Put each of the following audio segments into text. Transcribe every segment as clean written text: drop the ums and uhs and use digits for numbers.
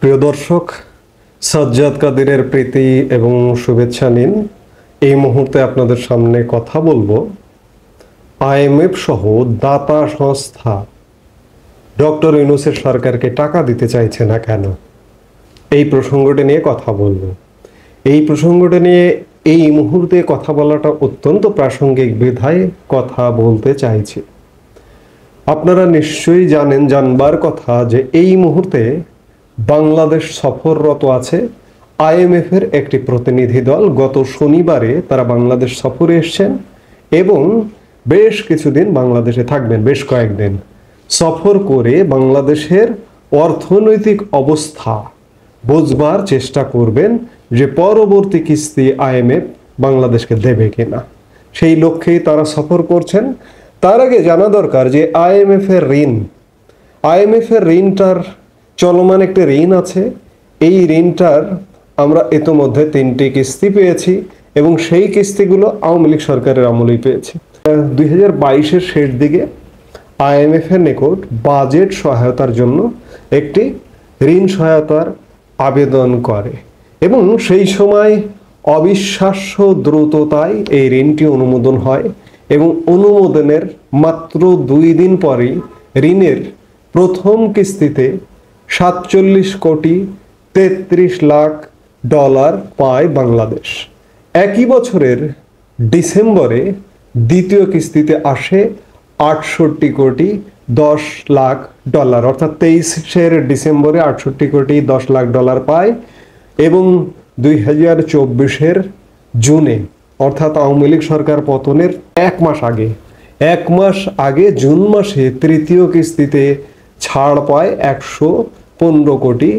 প্রিয় দর্শক, সাজ্জাদ কাদিরের প্রীতি এবং শুভেচ্ছা নিন। এই মুহূর্তে আপনাদের সামনে কথা বলবো আইএমএফ সহ দাতা সংস্থা ডক্টর ইউনূসের সরকারকে টাকা দিতে চাইছে না কেন, এই প্রসঙ্গটি নিয়ে কথা বলবো। এই প্রসঙ্গটি নিয়ে এই মুহূর্তে কথা বলাটা অত্যন্ত প্রাসঙ্গিক বিধায় কথা বলতে চাইছি। আপনারা নিশ্চয়ই জানবার কথা যে এই মুহূর্তে বাংলাদেশ সফররত আছে আইএমএফ এর একটি প্রতিনিধি দল। গত শনিবারে তারা বাংলাদেশ সফরে এসেছেন এবং বেশ কিছুদিন বাংলাদেশে থাকবেন, বেশ কয়েকদিন সফর করে বাংলাদেশের অর্থনৈতিক অবস্থা বুঝবার চেষ্টা করবেন যে পরবর্তী কিস্তি আইএমএফ বাংলাদেশকে দেবে কিনা। সেই লক্ষ্যেই তারা সফর করছেন। তার আগে জানা দরকার যে আইএমএফ এর ঋণটার চলমান একটি ঋণ আছে। এই ঋণটার আমরা ইতোমধ্যে 3টি কিস্তি পেয়েছি এবং সেই কিস্তিগুলো আওয়ামী লীগ সরকারের আমলেই পেয়েছি। 2022-এর শেষ দিকে আইএমএফ এর নিকট বাজেট সহায়তার জন্য একটি ঋণ সহায়তার আবেদন করে এবং সেই সময় অবিশ্বাস্য দ্রুততায় এই ঋণটি অনুমোদন হয় এবং অনুমোদনের মাত্র 2 দিন পরেই ঋণের প্রথম কিস্তিতে $47,33,00,000 পায় বাংলাদেশ। একই বছরের ডিসেম্বরে দ্বিতীয় কিস্তিতে আসে $68,10,00,000, অর্থাৎ 23-এর ডিসেম্বরে $68,10,00,000 পায় এবং 2024-এর জুনে, অর্থাৎ আওয়ামী লীগ সরকার পতনের এক মাস আগে জুন মাসে তৃতীয় কিস্তিতে ছাড় পায় $115 কোটি।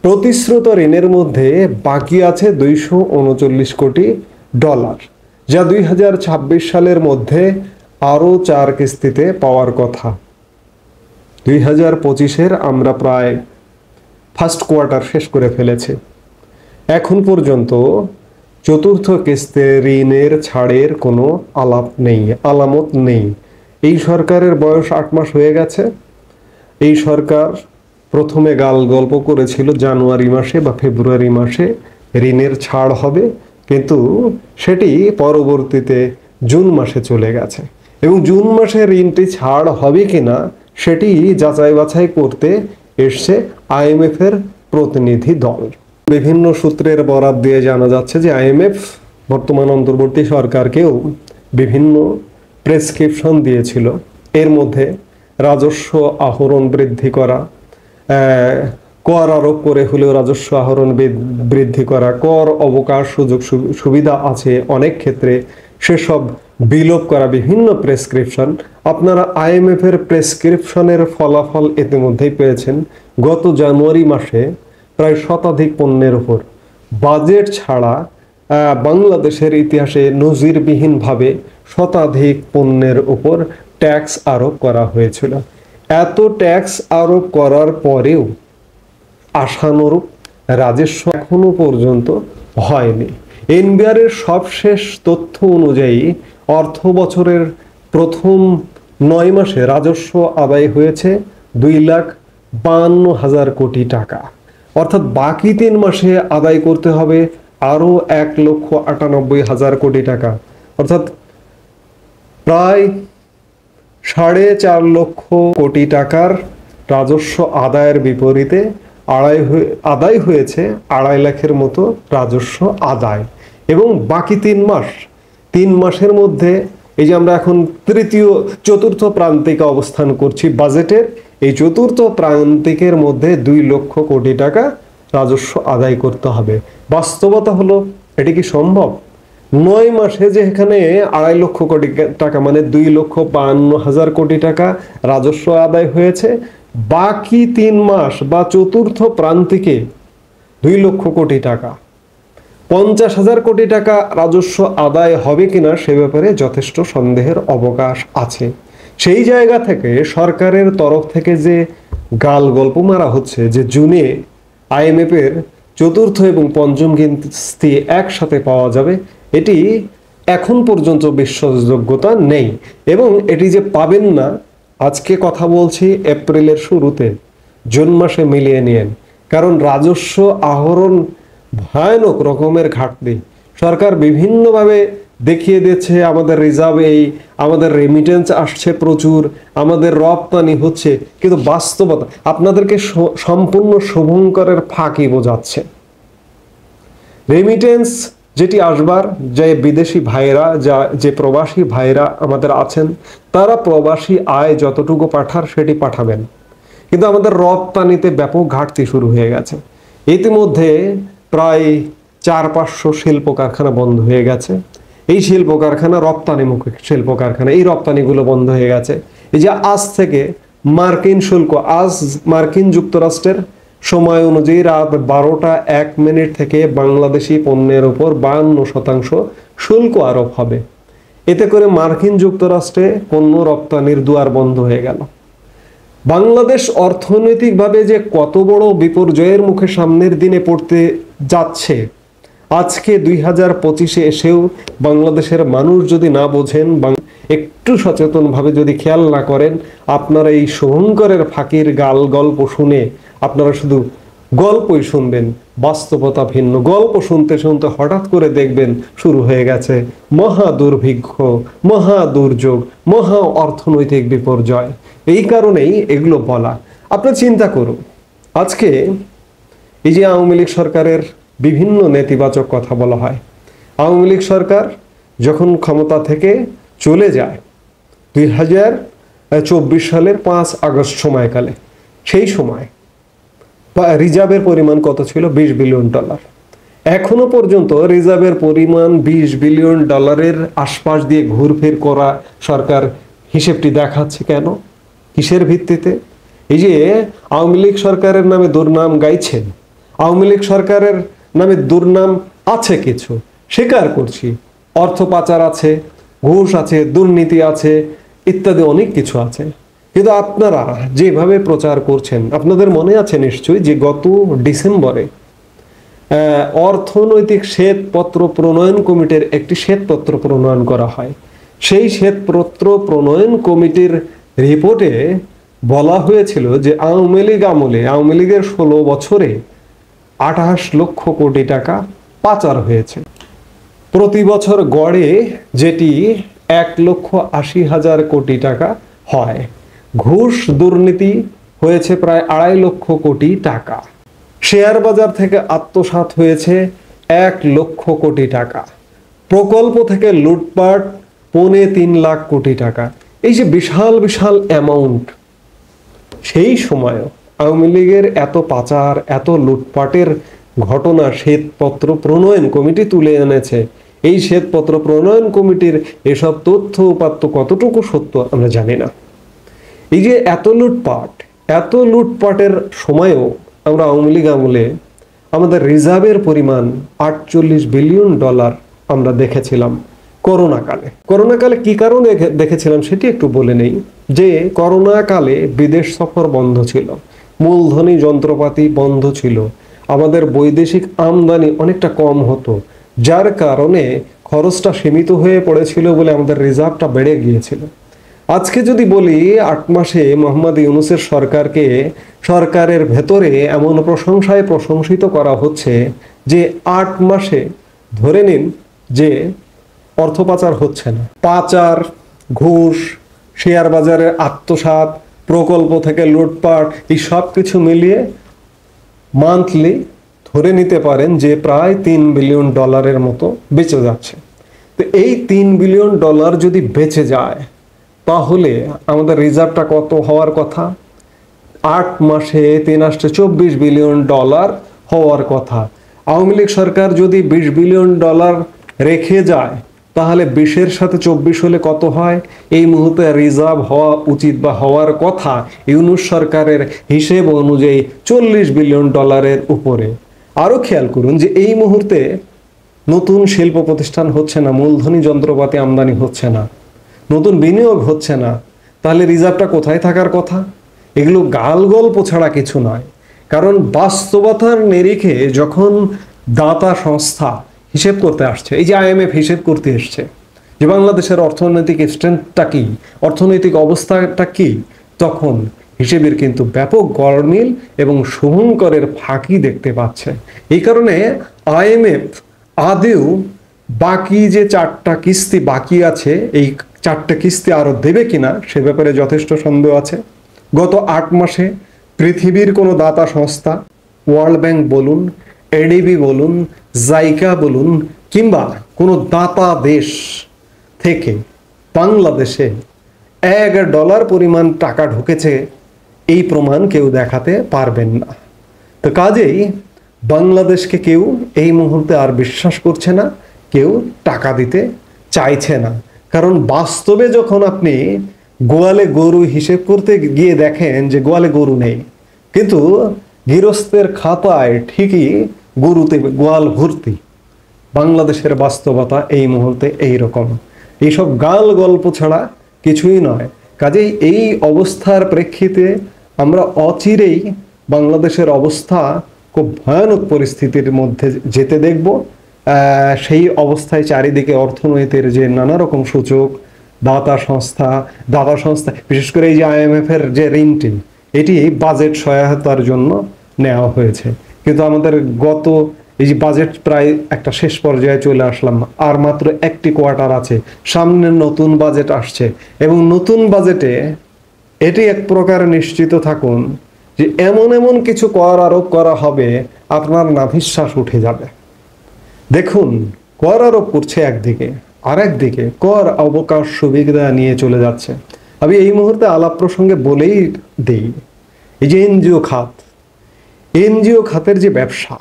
প্রতিশ্রুত ঋণের মধ্যে বাকি আছে $239 কোটি, যা 2026 সালের মধ্যে আরও 4 কিস্তিতে পাওয়ার কথা। 2025-এর আমরা প্রায় ফার্স্ট কোয়ার্টার শেষ করে ফেলেছি। এখন পর্যন্ত চতুর্থ কিস্তি ঋণের ছাড়ের কোনো আলামত নেই। এই সরকারের বয়স 8 মাস হয়ে গেছে। এই সরকার প্রথমে গল্প করেছিল জানুয়ারি মাসে বা ফেব্রুয়ারি মাসে ঋণের ছাড় হবে, কিন্তু সেটি পরবর্তীতে জুন মাসে চলে গেছে এবং জুন মাসে ঋণটি ছাড় হবে কিনা সেটি যাচাই বাছাই করতে এসছে আইএমএফ এর প্রতিনিধি দল। বিভিন্ন সূত্রের বরাত দিয়ে জানা যাচ্ছে যে আইএমএফ বর্তমান অন্তর্বর্তী সরকারকেও বিভিন্ন প্রেসক্রিপশন দিয়েছিল। এর মধ্যে রাজস্ব আহরণ বৃদ্ধি করা, কর আরোপ করে হলেও রাজস্ব আহরণ বৃদ্ধি করা, কর অবকাশ সুযোগ সুবিধা আছে অনেক ক্ষেত্রে, সেসব বিলোপ করা, বিভিন্ন প্রেসক্রিপশন। আপনারা আইএমএফ এর প্রেসক্রিপশনের ফলাফল ইতিমধ্যেই পেয়েছেন। গত জানুয়ারি মাসে প্রায় শতাধিক পণ্যের উপর বাজেট ছাড়া বাংলাদেশের ইতিহাসে নজিরবিহীনভাবে শতাধিক পণ্যের উপর ট্যাক্স আরোপ করা হয়েছিল। এত ট্যাক্স আরোপ করার পরেও আশানুরূপ রাজস্ব এখনো পর্যন্ত হয়নি। এনবিআর এর সবশেষ তথ্য অনুযায়ী অর্থ বছরের প্রথম 9 মাসে রাজস্ব আদায় হয়েছে 2,52,000 কোটি টাকা, অর্থাৎ বাকি 3 মাসে আদায় করতে হবে আরো 1,98,000 কোটি টাকা, অর্থাৎ প্রায় 4.5 লক্ষ কোটি টাকার রাজস্ব আদায়ের বিপরীতে আদায় হয়েছে 2.5 লাখের মতো রাজস্ব আদায়। এবং বাকি 3 মাসের মধ্যে এই যে আমরা এখন চতুর্থ প্রান্তিকে অবস্থান করছি বাজেটের, এই চতুর্থ প্রান্তিকের মধ্যে 2 লক্ষ কোটি টাকা রাজস্ব আদায় করতে হবে। বাস্তবতা হলো এটি কি সম্ভব? 9 মাসে যে এখানে 2.5 লক্ষ কোটি টাকা মানে 2,52,000 কোটি টাকা রাজস্ব আদায় হয়েছে, বাকি 3 মাস বা চতুর্থ প্রান্তিকে 2 লক্ষ কোটি টাকা, 50,000 কোটি টাকা রাজস্ব আদায় হবে কিনা সে ব্যাপারে যথেষ্ট সন্দেহের অবকাশ আছে। সেই জায়গা থেকে সরকারের তরফ থেকে যে গল্প মারা হচ্ছে যে জুনে আইএমএফ এর চতুর্থ এবং পঞ্চম কিস্তি একসাথে পাওয়া যাবে, এটি এখন পর্যন্ত বিশ্বাসযোগ্যতা নেই। এবং এটি যে পাবেন না, আজকে কথা বলছি এপ্রিলের শুরুতে, জুন মাসে মিলিয়ে নিন, কারণ রাজস্ব আহরণ ভয়ানক রকমের ঘাটতি। সরকার বিভিন্নভাবে দেখিয়ে দিচ্ছে আমাদের রিজার্ভ এই, আমাদের রেমিটেন্স আসছে প্রচুর, আমাদের রপ্তানি হচ্ছে, কিন্তু বাস্তবতা আপনাদেরকে সম্পূর্ণ শুভঙ্করের ফাঁকি বোঝাচ্ছে। রেমিটেন্স যেটি আসবার, যে বিদেশি ভাইরা, যে প্রবাসী ভাইরা আমাদের আছেন, তারা প্রবাসী আয় যতটুকু পাঠার সেটি পাঠাবেন, কিন্তু আমাদের রপ্তানিতে ব্যাপক ঘাটতি শুরু হয়ে গেছে। ইতিমধ্যে প্রায় 400-500 শিল্প কারখানা বন্ধ হয়ে গেছে। এই শিল্প কারখানা রপ্তানিমুখী শিল্প কারখানা, এই রপ্তানিগুলো বন্ধ হয়ে গেছে। এই যে আজ থেকে মার্কিন শুল্ক, আজ মার্কিন যুক্তরাষ্ট্রের সময় অনুযায়ী রাত 12টা 1 মিনিট থেকে বাংলাদেশি পণ্যের উপর 52% শুল্ক আরোপ হবে। এতে করে মার্কিন যুক্তরাষ্ট্রে পণ্য রপ্তানির দুয়ার বন্ধ হয়ে গেল। বাংলাদেশ অর্থনৈতিকভাবে যে কত বড় বিপর্যয়ের মুখে সামনের দিনে পড়তে যাচ্ছে, আজকে 2025-এ এসেও বাংলাদেশের মানুষ যদি না বোঝেন, একটু সচেতনভাবে যদি খেয়াল না করেন, আপনারা এই শুভঙ্করের ফাঁকির গল্প শুনে আপনারা শুধু গল্পই শুনবেন, বাস্তবতা ভিন্ন। গল্প শুনতে শুনতে হঠাৎ করে দেখবেন শুরু হয়ে গেছে মহা দুর্ভিক্ষ, মহা দুর্যোগ, মহা অর্থনৈতিক বিপর্যয়। এই কারণেই এগুলো বলা। আপনারা চিন্তা করুন, আজকে এই যে আওয়ামী লীগ সরকারের বিভিন্ন নেতিবাচক কথা বলা হয়, আওয়ামী লীগ সরকার যখন ক্ষমতা থেকে চলে যায় 2024 সালের 5 আগস্ট সময়কালে, সেই সময় রিজার্ভের পরিমাণ কত ছিল? $20 বিলিয়ন। এখনো পর্যন্ত রিজার্ভের পরিমাণ $20 বিলিয়ন আশপাশ দিয়ে ঘুরফির করা সরকার হিসেবটি দেখাচ্ছে কেন? কিসের ভিত্তিতে? এই যে আওয়ামী লীগ সরকারের নামে দুর্নাম গাইছেন, আওয়ামী লীগ সরকারের নামে দুর্নাম আছে, কিছু স্বীকার করছি, অর্থ পাচার আছে, ঘুষ আছে, দুর্নীতি আছে, ইত্যাদি অনেক কিছু আছে। কিন্তু আপনারা যেভাবে প্রচার করছেন, আপনাদের মনে আছে নিশ্চয়ই যে গত ডিসেম্বরে অর্থনৈতিক শ্বেতপত্র প্রণয়ন কমিটির একটি শ্বেতপত্র প্রণয়ন করা হয়। সেই শ্বেতপত্র প্রণয়ন কমিটির রিপোর্টে বলা হয়েছিল যে আওয়ামী লীগ আমলে, আওয়ামী লীগের 16 বছরে 28 লক্ষ কোটি টাকা পাচার হয়েছে। প্রতি বছর গড়ে যেটি 1,80,000 কোটি টাকা হয়। ঘুষ দুর্নীতি হয়েছে প্রায় 2.5 লক্ষ কোটি টাকা। শেয়ার বাজার থেকে আত্মসাৎ হয়েছে 1 লক্ষ কোটি টাকা। প্রকল্প থেকে লুটপাট 3.25 লাখ কোটি টাকা। এই যে বিশাল বিশাল অ্যামাউন্ট, সেই সময়ও আওয়ামী লীগের এত পাচার, এত লুটপাটের ঘটনা শ্বেতপত্র প্রণয়ন কমিটি তুলে এনেছে। এই শ্বেতপত্র প্রণয়ন কমিটির এসব তথ্য উপাত্ত কতটুকু সত্য আমরা জানি না। এই যে এত লুটপাটের সময়ও আমরা আওয়ামী লীগ আমলে আমাদের রিজার্ভের পরিমাণ $48 বিলিয়ন আমরা দেখেছিলাম করোনাকালে। কি কারণে দেখেছিলাম সেটি একটু বলে নেই। যে করোনাকালে বিদেশ সফর বন্ধ ছিল, মূলধনী যন্ত্রপাতি বন্ধ ছিল, আমাদের বৈদেশিক আমদানি অনেকটা কম হতো, যার কারণে খরচটা সীমিত হয়ে পড়েছিল বলে আমাদের রিজার্ভটা বেড়ে গিয়েছিল। আজকে যদি বলি 8 মাসে মোহাম্মদ ইউনূসের সরকারের ভেতরে এমন প্রশংসায় প্রশংসিত করা হচ্ছে যে 8 মাসে ধরে নিন যে অর্থ পাচার হচ্ছে না। পাচার, ঘুষ, শেয়ার বাজারে আত্মসাৎ, প্রকল্প থেকে লুটপাট, এই সব কিছু মিলিয়ে মান্থলি ধরে নিতে পারেন যে প্রায় $3 বিলিয়ন মতো বেঁচে যাচ্ছে। তো এই $3 বিলিয়ন যদি বেঁচে যায়, তাহলে আমাদের রিজার্ভটা কত হওয়ার কথা? 8 মাসে 3 আসছে $24 বিলিয়ন হওয়ার কথা। আওয়ামী লীগ সরকার যদি $20 বিলিয়ন রেখে যায়, তাহলে 20-এর সাথে 24 হলে কত হয়? এই মুহূর্তে রিজার্ভ হওয়া উচিত বা হওয়ার কথা ইউনূস সরকারের হিসেব অনুযায়ী $40 বিলিয়ন উপরে। আরো খেয়াল করুন যে এই মুহূর্তে নতুন শিল্প প্রতিষ্ঠান হচ্ছে না, মূলধনী যন্ত্রপাতি আমদানি হচ্ছে না, নতুন বিনিয়োগ হচ্ছে না, তাহলে রিজার্ভটা কোথায় থাকার কথা? এগুলো গাল গল্প ছাড়া কিছু নয়। কারণ বাস্তবতার নিরিখে যখন দাতা সংস্থা হিসেব করতে আসছে, এই যে IMF হিসেব করতে এসছে যে বাংলাদেশের অর্থনৈতিক স্ট্রেংথটা কি, অর্থনৈতিক অবস্থাটা কি, তখন হিসেবের কিন্তু ব্যাপক গরমিল এবং শুভঙ্করের ফাঁকি দেখতে পাচ্ছে। এই কারণে IMF আদেও বাকি যে 4টা কিস্তি বাকি আছে, এই 4টা কিস্তি আরো দেবে কিনা সে ব্যাপারে যথেষ্ট সন্দেহ আছে। গত 8 মাসে পৃথিবীর কোনো দাতা সংস্থা, ওয়ার্ল্ড ব্যাংক বলুন, ADB বলুন, জাইকা বলুন, কিংবা কোনো দাতা দেশ থেকে বাংলাদেশে $1 পরিমাণ টাকা ঢুকেছে এই প্রমাণ কেউ দেখাতে পারবেন না। তো কাজেই বাংলাদেশকে কেউ এই মুহূর্তে আর বিশ্বাস করছে না, কেউ টাকা দিতে চাইছে না। কারণ বাস্তবে যখন আপনি গোয়ালে গরু হিসেব করতে গিয়ে দেখেন যে গোয়ালে গরু নেই, কিন্তু গৃহস্থের খাতায় ঠিকই গরুতে গোয়াল ভর্তি। বাংলাদেশের বাস্তবতা এই মুহূর্তে এই রকম। এইসব গাল গল্প ছাড়া কিছুই নয়। কাজেই এই অবস্থার প্রেক্ষিতে আমরা অচিরেই বাংলাদেশের অবস্থা খুব ভয়ানক পরিস্থিতির মধ্যে যেতে দেখব। সেই অবস্থায় চারিদিকে অর্থনীতির যে নানা রকম সূচক, দাতা সংস্থা বিশেষ করে এই যে IMF এর যে ঋণটি, এটি বাজেট সহায়তার জন্য নেওয়া হয়েছে। কিন্তু আমাদের গত এই যে বাজেট প্রায় একটা শেষ পর্যায়ে চলে আসলাম, আর মাত্র 1টি কোয়ার্টার আছে, সামনে নতুন বাজেট আসছে এবং নতুন বাজেটে এটি এক প্রকার নিশ্চিত থাকুন যে এমন কিছু কর আরোপ করা হবে আপনার নাভিশ্বাস উঠে যাবে। দেখুন, কর আরোপ করছে একদিকে, আর একদিকে কর অবকাশ সুবিধা নিয়ে চলে যাচ্ছে। আমি এই মুহূর্তে আলাপ প্রসঙ্গে বলেই দেই, এই যে এনজিও খাতের যে ব্যবসা,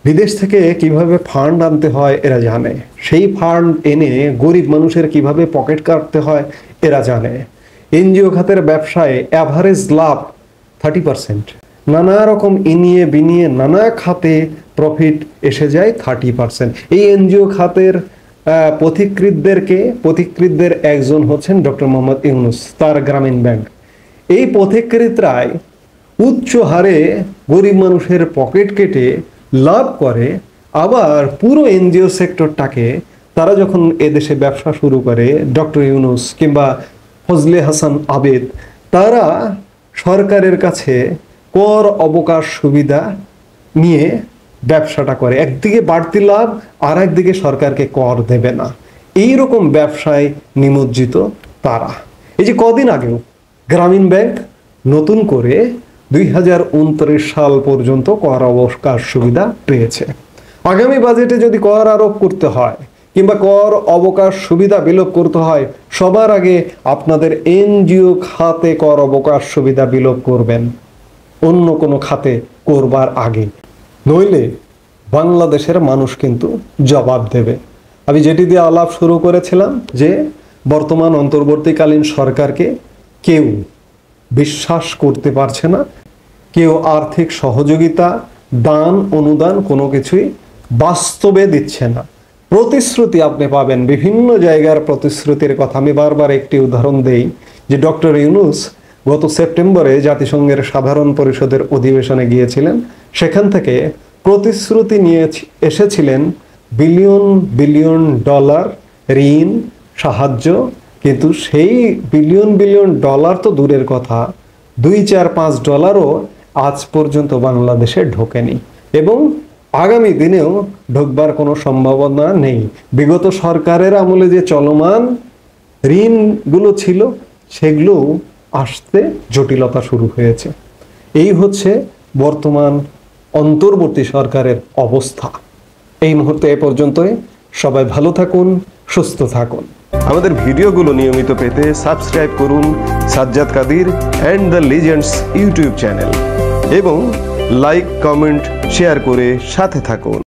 বিদেশ থেকে কিভাবে ফান্ড আনতে হয় এরা জানে, সেই ফান্ড এনে গরিব মানুষের কিভাবে পকেট কাটতে হয় এরা জানে। এনজিও খাতের ব্যবসায় অ্যাভারেজ লাভ 30%, নানা রকম ইনিয়ে বিনিয়ে নানা খাতে প্রফিট এসে যায় 30%। এই এনজিও খাতের পথিকৃতদের একজন হচ্ছেন ডক্টর মোহাম্মদ ইউনূস, তার গ্রামীণ ব্যাংক। এই পথিকৃতরাই উচ্চ হারে গরিব মানুষের পকেট কেটে লাভ করে। আবার পুরো এনজিও সেক্টরটাকে তারা যখন এদেশে ব্যবসা শুরু করে, ডক্টর ইউনূস কিংবা ফজলে হাসান আবেদ, তারা সরকারের কাছে কর অবকাশ সুবিধা নিয়ে ব্যবসাটা করে। একদিকে বাড়তি লাভ, আর একদিকে সরকারকে কর দেবে না। এই রকম ব্যবসায় নিমজ্জিত তারা। এই যে কদিন আগেও গ্রামীণ ব্যাংক নতুন করে 2029 সাল পর্যন্ত কর অবকাশ সুবিধা পেয়েছে। আগামী বাজেটে যদি কর আরোপ করতে হয় কিংবা কর অবকাশ সুবিধা বিলোপ করতে হয়, সবার আগে আপনাদের এনজিও খাতে কর অবকাশ সুবিধা বিলোপ করবেন, অন্য কোনো খাতে করবার আগে। নইলে বাংলাদেশের মানুষ কিন্তু জবাব দেবে। আমি যেটি দিয়ে আলাপ শুরু করেছিলাম যে বর্তমান অন্তর্বর্তীকালীন সরকারকে কেউ বিশ্বাস করতে পারছে না, কেউ আর্থিক সহযোগিতা, দান, অনুদান কোনো কিছুই বাস্তবে দিচ্ছে না। প্রতিশ্রুতি আপনি পাবেন, বিভিন্ন জায়গার প্রতিশ্রুতির কথা। আমি বারবার একটি উদাহরণ দেই যে ডক্টর ইউনূস গত সেপ্টেম্বরে জাতিসংঘের সাধারণ পরিষদের অধিবেশনে গিয়েছিলেন, সেখান থেকে প্রতিশ্রুতি নিয়ে এসেছিলেন বিলিয়ন ডলার ঋণ সাহায্য। কিন্তু সেই বিলিয়ন ডলার তো দূরের কথা, $2-4-5 আজ পর্যন্ত বাংলাদেশে ঢোকেনি এবং আগামী দিনেও ঢোকবার কোনো সম্ভাবনা নেই। বিগত সরকারের আমলে যে চলমান ঋণগুলো ছিল সেগুলো আসতে জটিলতা শুরু হয়েছে। এই হচ্ছে বর্তমান অন্তর্বর্তী সরকারের অবস্থা। এই মুহূর্তে এ পর্যন্তই। সবাই ভালো থাকুন, সুস্থ থাকুন। আমাদের ভিডিওগুলো নিয়মিত পেতে সাবস্ক্রাইব করুন Sajjad Kadir and the legends YouTube channel এবং লাইক, কমেন্ট, শেয়ার করে সাথে থাকুন।